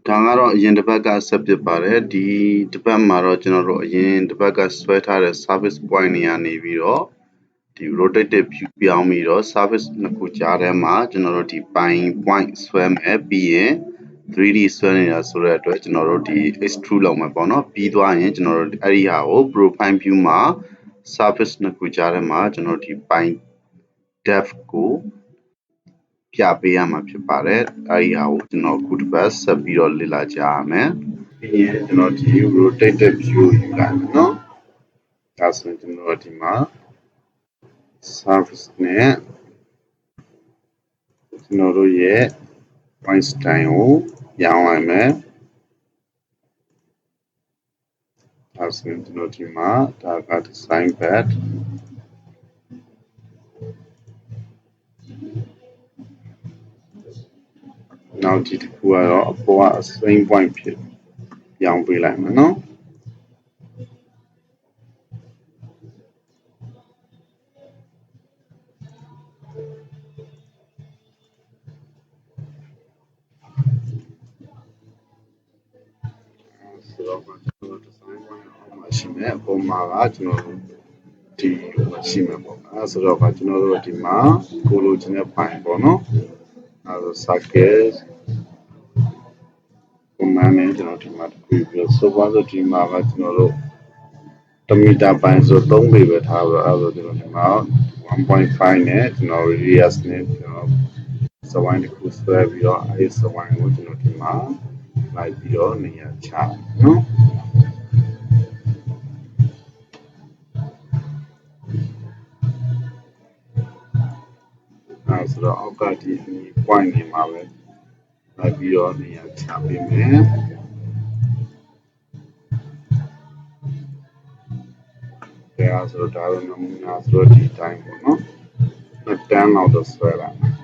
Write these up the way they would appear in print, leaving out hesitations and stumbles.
ဒါကတော့အရင်တစ်ပတ်ကဆက်ဖြစ်ပါတယ်ဒီတစ်ပတ်မှာတော့ကျွန်တော်တို့အရင်တစ်ပတ်ကဆွဲထားတဲ့ service point တွေကနေပြီးတော့ဒီ rotated view ပြောင်းပြီးတော့ service နှစ်ခုကြားထဲမှာကျွန်တော်တို့ဒီ point ဆွဲမယ်ပြီးရင် 3D ဆွဲနေတာဆိုတဲ့အတွက်ကျွန်တော်တို့ဒီ extrude လုပ်မှာပေါ့နော်ပြီးသွားရင်ကျွန်တော်တို့အဲ့ဒီဟာကို profile view မှာ surface နှစ်ခုကြားထဲမှာကျွန်တော်တို့ဒီ point depth ကိုပြပေးရမှာဖြစ်ပါတယ်အဲ့ဒီဟာကိုကျွန်တော်အခုတစ်ပတ်ဆက်ပြီးတော့လေ့လာကြရမယ်ပြီးရင်ကျွန်တော်ဒီ rotated view ယူလိုက်မယ်နော်ဒါဆိုရင်ကျွန်တော်ဒီမှာ surface နဲ့ကျွန်တော်တို့ရဲ့ point style ကိုရောင်းလိုက်မယ်ဒါဆိုရင်ကျွန်တော်ဒီမှာဒါက design padနောက်ဒီတစ်ခုကတော့အပေါ်ကအစိမ်း point ဖြစ်ပြောင်းပေးလိုက်မယ်နော်ဆိုတော့ကျွန်တော် design point အောက်မှာရှိမယ်အပေါ်မှာကကျွန်တော်တို့ဒီရှိမယ်ပေါ့အဲဆိုတော့ကျွန်တော်တို့ဒီမှာကိုလိုချင်တဲ့ file ပေါ့နော်အဲဆို circle command နဲ့ကျွန်တော်ဒီမှာတစ်ခုပြီးတော့ဆိုပါဆိုဒီမှာကကျွန်တော်တို့1 မီတာပိုင်းဆို3ပေပဲထားပြီးတော့အဲဆိုကျွန်တော်ဒီမှာ 1.5 နဲ့ကျွန်တော် radius နဲ့ကျွန်တော်စဝိုင်းတစ်ခုဆွဲပြီးတော့အဲဒီစဝိုင်းကိုကျွန်တော်ဒီမှာလိုက်ပြီးတော့နေရာချနော်အဲဆိုတော့အောက်ကဒီ point နေမှာပဲလိုက်ပြီးတော့နေရာချပေးမယ်ဒါဆိုတော့ဒါတော့နမူနာဆိုတော့ဒီတိုင်းပေါ့နော်နှစ်တန်းလောက်တော့ဆွဲလာမယ်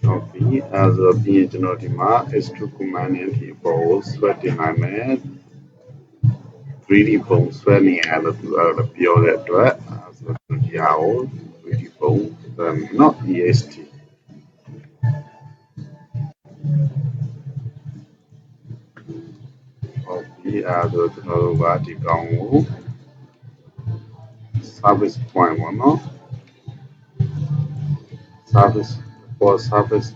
ဟုတ်ပြီအဲဆိုတော့ပြီးရင်ကျွန်တော်ဒီမှာ extrude command နဲ့ဒီပေါ်ကိုဆွဲတင်နိုင်မယ် 3D ပုံဆွဲနေရလို့သူအဲ့လိုပြောတဲ့အတွက်အဲဆိုတော့ဒီဟာကို 3D ပုံဆွဲမယ်နော် ESTဟုတ်ပြီအဲဆိုကျွန်တော်တို့ကဒီကောင်ကို service point ပေါ့နော် service for service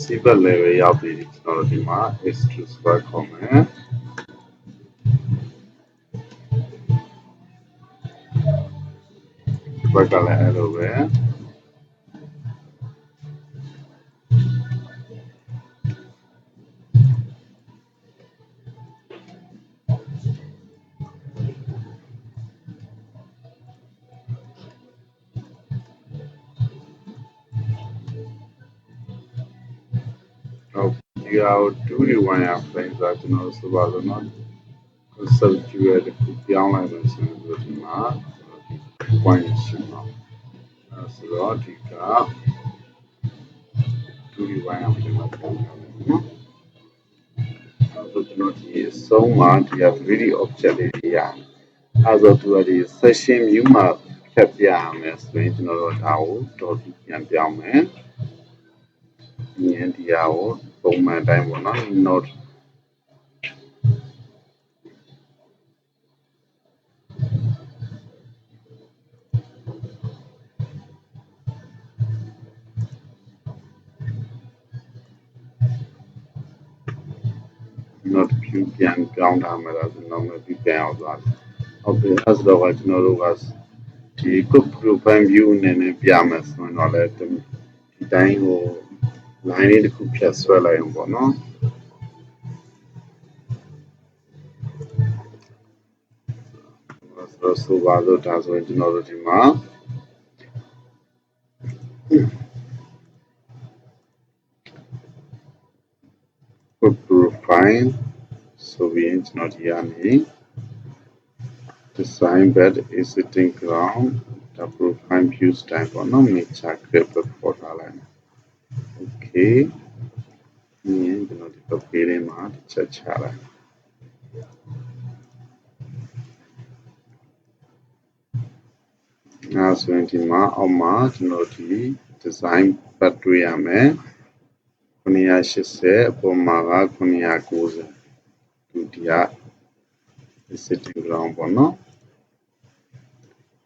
civil level ရောက်ပြီကျွန်တော်တို့ဒီမှာ extrude ဆွဲခေါ်မယ်ဒီဘက်ကလည်းအဲ့လိုပဲဒီဟာကို2D wire frame ဆိုတော့ကျွန်တော်ဆိုပါလို့နော် subject တစ်ခုပြောင်းလိုက်လို့ဆိုရင်ဒီမှာ point ရှိမှာအဲဆိုတော့ဒီက 2D wire frame မှာပြောင်းလိုက်မယ်နော်အဲဆိုကျွန်တော်ဒီအဆုံးမှာဒီက 3D object လေးတွေရအဲဆိုသူကဒီ session view မှာဖြတ်ပြရမယ်ဆိုရင်ကျွန်တော်တို့ဒါကိုတော့ပြန်ပြောင်းမယ်ဒီရင်ဒီဟာကိုပုံမှန်တိုင်းပေါ့နော် note not view ပြန်ပြောင်းထားမှာလားဆိုတော့ not view ပြန်အောင်သွားဟုတ်ပြီအဲဆိုတော့ကျွန်တော်တို့ကဒီ group profile view နဲ့ပြမယ်ဆိုတော့လည်းဒီတိုင်းကို line လေးတစ်ခုဖြတ်ဆွဲလိုက်အောင်ပေါ့နော်ဆိုပါတော့ဒါဆိုရင်ကျွန်တော်တို့ဒီမှာprofile ဆိုရင်ကျွန်တော်ဒီကနေ design bed is sitting ground the profile view style ပေါ့နော် nature grip ပေါ်ထားလိုက် okay ဒီကျွန်တော်ဒီ okay လေးမှာချက်ချလိုက် ဆိုရင်ဒီမှာအောက်မှာကျွန်တော်ဒီ design ပတ်တွေ့ရမယ်980အပေါ်မှာက990ဒုတိယ sitting ground ပေါ့နော်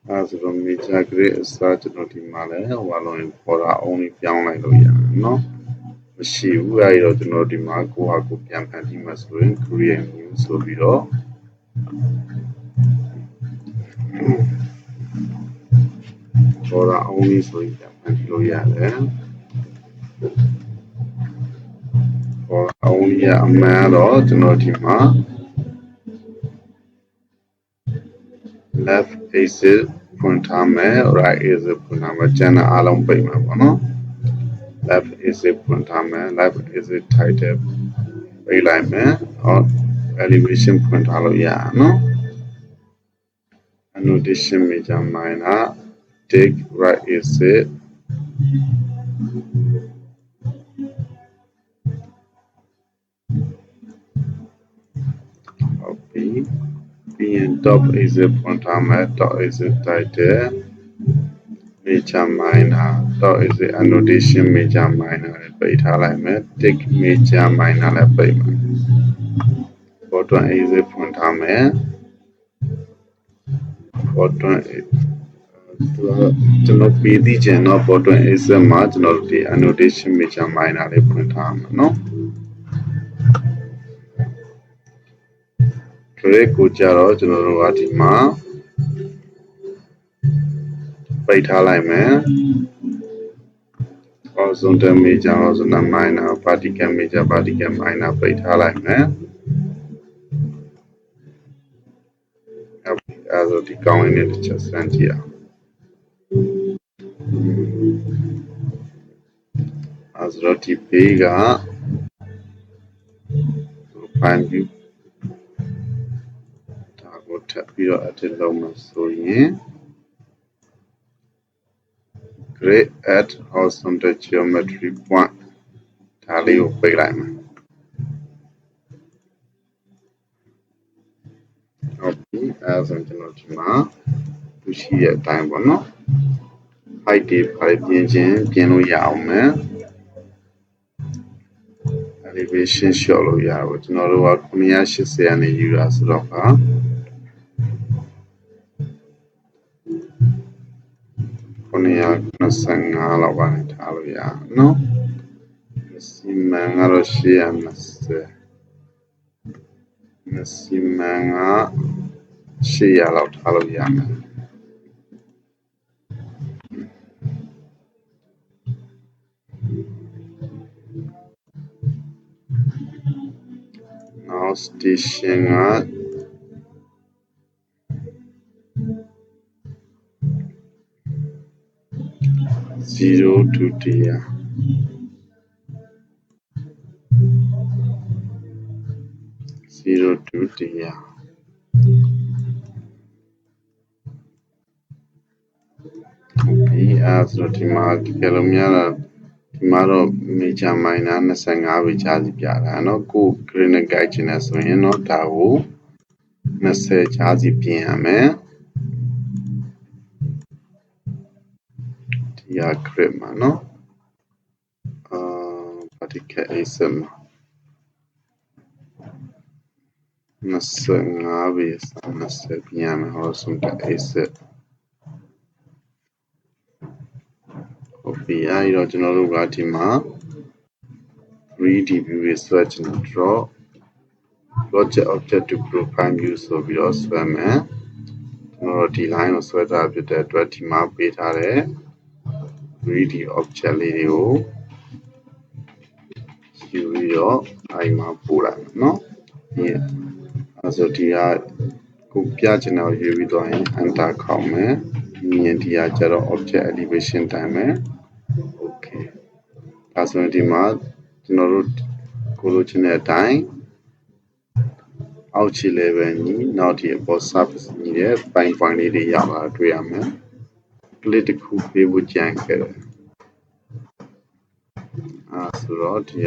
အဲဆိုတော့ major grade အစားကျွန်တော်ဒီမှာလဲဟိုလုံးရင်ပေါ်တာအုံးလေးပြောင်းလိုက်လို့ရတယ်နော်မရှိဘူးအဲဒီတော့ကျွန်တော်ဒီမှာကိုဟာကိုပြန်ဖန်တီးမှဆိုရင် create new ဆိုပြီးတော့ပေါ်တာအုံးလေးဆိုရင်ပြန်ဖန်တီးလို့ရတယ်ပေါ်တာအုံးလေးကအမှန်တော့ကျွန်တော်ဒီမှာ left exit ဖွင့်ထားမယ် right exit ဖွင့်ထားမယ်ကျန်တဲ့အားလုံးပိတ်မှာပေါ့နော် left exit ဖွင့်ထားမယ် left exit title ပိတ်လိုက်မယ်ဟော elevation ဖွင့်ထားလို့ရအောင်နော် annotation major minor take right exit copy ပြီးရင် top exit ဖွင့်ထားမယ် top exit title major minor top exit annotation major minor လည်းပိတ်ထားလိုက်မယ် take major minor လည်းပိတ်မယ် bottom exit ဖွင့်ထားမယ် bottom ကျွန်တော်ပြီးသိချင်တော့ bottom exit မှာကျွန်တော်ဒီ annotation major minor လေးဖွင့်ထားမှာเนาะ grade ကိုကြတော့ကျွန်တော်တို့ကဒီမှာပိတ်ထားလိုက်မယ် horizontal major horizontal minor vertical major vertical minor ပိတ်ထားလိုက်မယ်အဲဆိုဒီကောင်းရင်းနဲ့တစ်ချက်စမ်းကြည့်အောင်အဲဆိုတော့ဒီ page က file view ဒါကိုထပ်ပြီးတော့ edit လုပ်မှဆိုရင် grade at horizontal geometry point ဒါလေးကိုပိတ်လိုက်မယ်ဟုတ်ပြီအဲဆိုကျွန်တော်ဒီမှာသူရှိတဲ့အတိုင်းပေါ့နော် height တွေပြင်လို့ရအောင်မယ် elevation လျှော့လို့ရပါဘူးကျွန်တော်တို့က980ကနေယူတာဆိုတော့က925လောက်ကနေထားလို့ရအောင်နော်စီမံကတော့820စီမံက800လောက်ထားလို့ရမယ် now station က0 to 100 0 to 100ဒီအဲ့ဆိုဒီမှာဒီကလိုများတော့ဒီမှာတော့ major minor 25ပဲကြားစီပြတာเนาะကို grade နဲ့ guide ချင်တယ်ဆိုရင်เนาะဒါကို20ကြားစီပြင်ရမယ်ဒီက grade မှာเนาะvertical exit မှာ25ပဲ20ပြင်ရမယ် horizontal exit ဟုတ်ပြီအဲ့တော့ကျွန်တော်တို့ကဒီမှာ 3D view တွေဆွဲချင်တယ် draw project object to profile view ဆိုပြီးတော့ဆွဲမယ်ကျွန်တော်တို့ဒီ line ကိုဆွဲထားဖြစ်တဲ့အတွက်ဒီမှာပေးထားတဲ့ 3D object လေးတွေကိုယူပြီးတော့အဲ့မှာပို့လိုက်မယ်เนาะဒီအဲ့ဆိုဒီကကိုပြချင်တော့ယူပြီးတော့ရင် enter ခေါက်မယ်မြင်ဒီကကျတော့ object elevation တိုင်းမယ် okay ဒါဆိုရင်ဒီမှာကျွန်တော်တို့ကိုလိုချင်တဲ့အတိုင်းအောက်ခြေ level ညီနောက်ဒီအပေါ် surface ညီတဲ့ point လေးတွေရောက်လာတွေ့ရမယ် click တစ်ခုပေးဖို့ကြံခဲ့တယ်ဆိုတော့ဒီ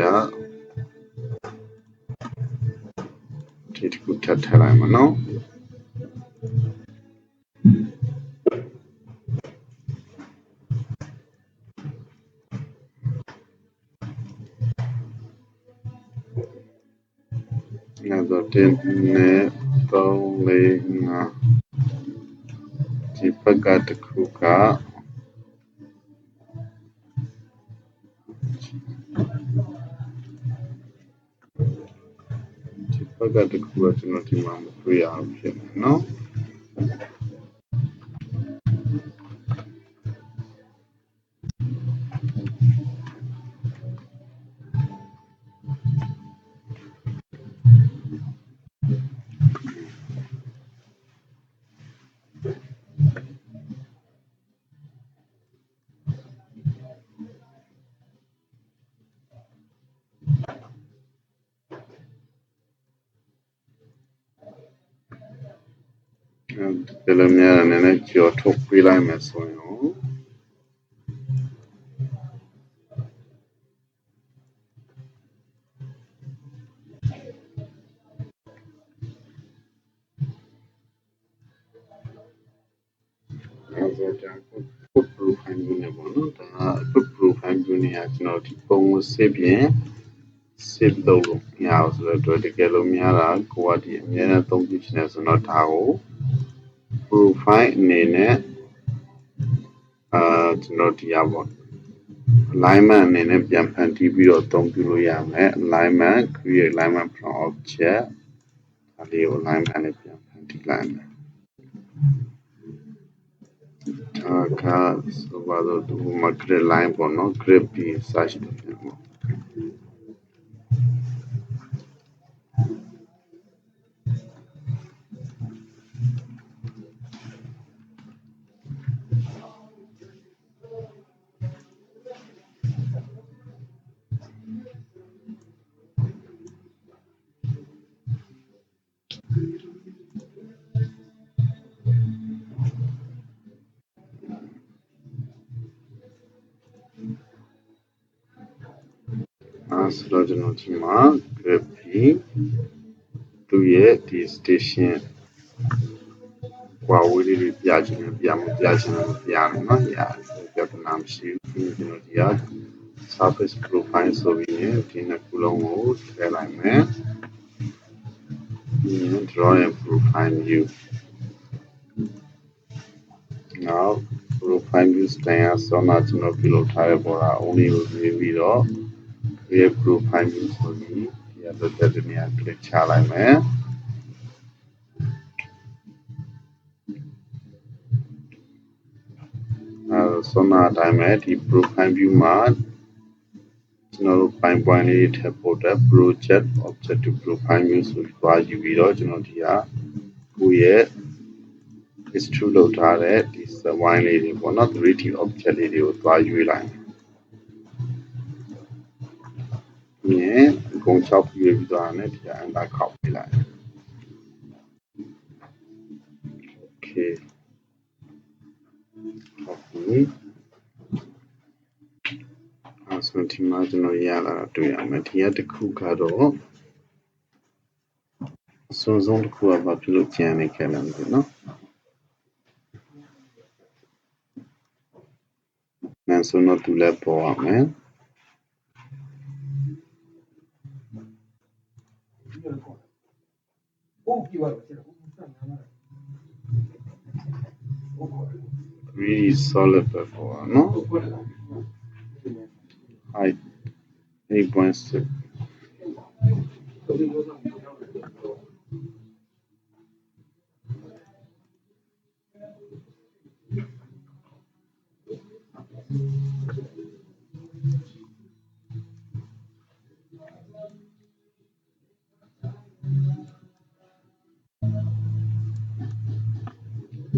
တစ်ခုထပ်ထည့်လိုက်မှာနော် So 1 2 3 4 5ဒီဘက်ကတစ်ခုကဒီဘက်ကတစ်ခုကကျွန်တော်ဒီမှာမတွေ့ရဘူးဖြစ်နေနော်ဒီလိုများနည်းနည်းကြော်ထုတ်ပေးလိုက်မယ်ဆိုရင်ဆိုတော့ profile နေပေါ့နော်ဒါ profile နေရကျွန်တော်ဒီပုံကိုစစ်ပြင်စစ်လို့ရအောင်ဆိုတော့တကယ်လို့များတာကိုကဒီအများနဲ့သုံးပြချင်တယ်ဆိုတော့ဒါကို profile အနေနဲ့ကျွန်တော်ဒီရပါ alignment အနေနဲ့ပြန်ဖန်တီးပြီးတော့အသုံးပြုလို့ရမယ် alignment create alignment from object ဒါလေးကို alignment နဲ့ပြန်ဖန်တီးလိုက်မယ်ဒါကဆိုပါတော့ဒီမှာ grid line ပေါ့နော် grid ပြီး search လုပ်ပြန်ပေါ့ဆိုတော့ကျွန်တော်ဒီမှာ grid ပြီးသူ့ရဲ့ဒီ station ကွာဝေးလေးတွေပြချင်တယ်ပြမပြချင်တယ်မပြနဲ့เนาะပြဿနာမရှိဘူးကျွန်တော်ဒီက surface profile ဆိုပြီးရင်ဒီနှစ်ခုလုံးကိုထည့်လိုက်မယ်ဒီ draw and profile view now profile view တိုင်းအစောနာကျွန်တော်ပြုလုပ်ထားတဲ့ပေါ်တာ only ကိုရွေးပြီးတော့ create profile view ဆိုပြီးဒီအလုပ်တဲ့နေရာ click ချလိုက်မယ်စောနာအတိုင်းပဲဒီ profile view မှာကျွန်တော်တို့ပိုင်း point လေးထည့်ဖို့အတွက် project objective profile view ဆိုပြီးသွားယူပြီးတော့ကျွန်တော်ဒီကကိုယ့်ရဲ့ extrude လုပ်ထားတဲ့ဒီ wine လေးတွေပေါ့နော် 3D object လေးတွေကိုသွားယူလိုက်မြင်အကုန်6ပြည့်ပြီးသွားတယ်ဒီက enter ခောက်ပေးလိုက် okay ဟုတ်ပြီဆိုဒီမှာကျွန်တော်ရလာတာတွေ့ရမယ်ဒီကတစ်ခုကတော့အစွန်းဆုံးတစ်ခုကဘာဖြစ်လို့ကျန်နေခဲ့လဲမသိနော်နန်ဆိုတော့သူလည်းပေါ်ရမယ် really solid ပဲပေါ်ရနော် height 8.6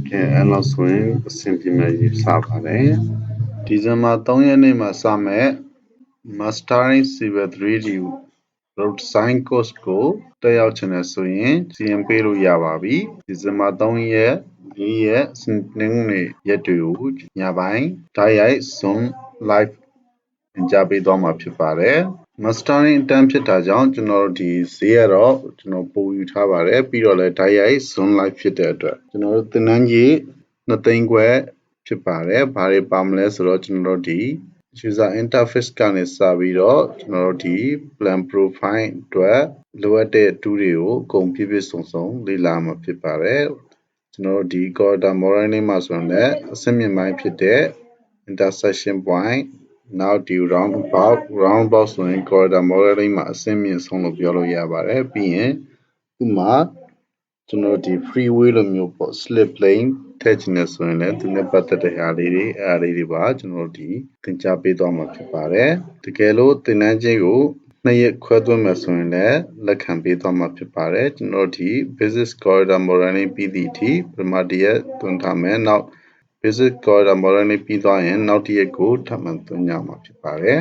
ကဲအဲ့တော့ဆိုရင်အဆင်ပြေမယ်ယူဆပါတယ်ဒီဇင်ဘာ3ရက်နေ့မှာစမဲ့ Mastering Civil 3D Road Design Course ကိုတက်ရောက်ချင်တယ်ဆိုရင်စီရင်ပေးလို့ရပါပြီဒီဇင်ဘာ3ရက်4ရက်စနေနေ့ရက်တွေကိုညပိုင်းဓာတ်ရိုက် Zoom Live သင်ကြားပေးသွားမှာဖြစ်ပါတယ် Mastering အတန်းဖြစ်တာကြောင့်ကျွန်တော်ဒီဈေးကတော့ကျွန်တော်ပို့ယူထားပါတယ်ပြီးတော့လည်းဓာတ်ရိုက် Zoom Live ဖြစ်တဲ့အတွက်ကျွန်တော်တို့သင်တန်းကြီး2သိန်းခွဲဖြစ်ပါတယ်ဘာတွေပါမလဲဆိုတော့ကျွန်တော်တို့ဒီ user interface ကနေစပြီးတော့ကျွန်တော်တို့ဒီ plan profile အတွက်လိုအပ်တဲ့ tool တွေကိုအကုန်ပြည့်ပြည့်စုံစုံလေ့လာမှာဖြစ်ပါတယ်ကျွန်တော်တို့ဒီ corridor modeling မှာဆိုရင်လည်းအဆင့်မြင့်ပိုင်းဖြစ်တဲ့ intersection point နောက်ဒီ roundabout ဆိုရင် corridor modeling မှာအဆင့်မြင့်ဆုံးလို့ပြောလို့ရပါတယ်ပြီးရင်ဥမာကျွန်တော်ဒီ freeway လိုမျိုးပေါ့ slip lane ထည့်ချင်တယ်ဆိုရင်လည်းသူနဲ့ပတ်သက်တဲ့အားလေးတွေပါကျွန်တော်ဒီသင်ကြားပေးသွားမှာဖြစ်ပါတယ်တကယ်လို့သင်တန်းချင်းကို2ရက်ခွဲသွင်းမယ်ဆိုရင်လည်းလက်ခံပေးသွားမှာဖြစ်ပါတယ်ကျွန်တော်ဒီ business corridor modeling ပြီးသည့်အထိပထမတစ်ရက်သွင်းထားမယ်နောက် business corridor modeling ပြီးသွားရင်နောက်တစ်ရက်ကိုထပ်မံသွင်းကြမှာဖြစ်ပါတယ်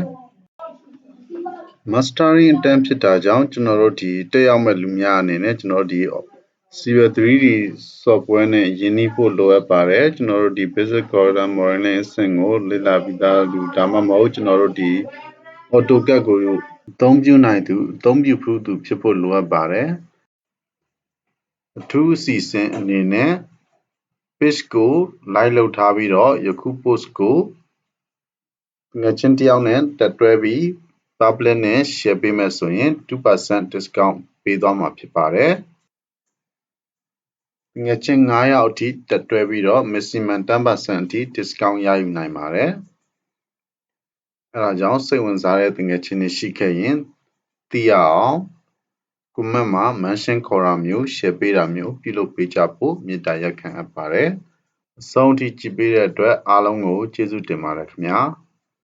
Mastering အတန်းဖြစ်တာကြောင့်ကျွန်တော်တို့ဒီတက်ရောက်မဲ့လူများအနေနဲ့ကျွန်တော်ဒီ Civil 3D software နဲ့ယဉ်နှီးဖို့လိုအပ်ပါတယ်ကျွန်တော်တို့ဒီ Basic Corridor Modeling အဆင့်ကိုလေ့လာပြီးသားလူဒါမှမဟုတ်ကျွန်တော်တို့ဒီ AutoCAD ကိုအသုံးပြုနိုင်သူအသုံးပြုဖူးသူဖြစ်ဖို့လိုအပ်ပါတယ်အထူးအစီအစဉ်အနေနဲ့ page ကို like လုပ်ထားပြီးတော့ယခု post ကိုငွေချင်းတယောက်နဲ့တက်တွဲပြီး public နဲ့ share ပေးမယ်ဆိုရင် 2% discount ပေးသွားမှာဖြစ်ပါတယ်ငွေချင်း9ယောက်အထိတက်တွဲပြီးတော့ maximum 10% အထိ discount ရယူနိုင်ပါတယ်အဲဒါကြောင့်စိတ်ဝင်စားတဲ့ငွေချင်းတွေရှိခဲ့ရင်သိရအောင် comment မှာ mention ခေါ်တာမျိုး share ပေးတာမျိုးပြုလုပ်ပေးကြဖို့မေတ္တာရပ်ခံအပ်ပါတယ်အဆုံးထိကြည့်ပေးတဲ့အတွက်အားလုံးကိုကျေးဇူးတင်ပါတယ်ခင်ဗျာ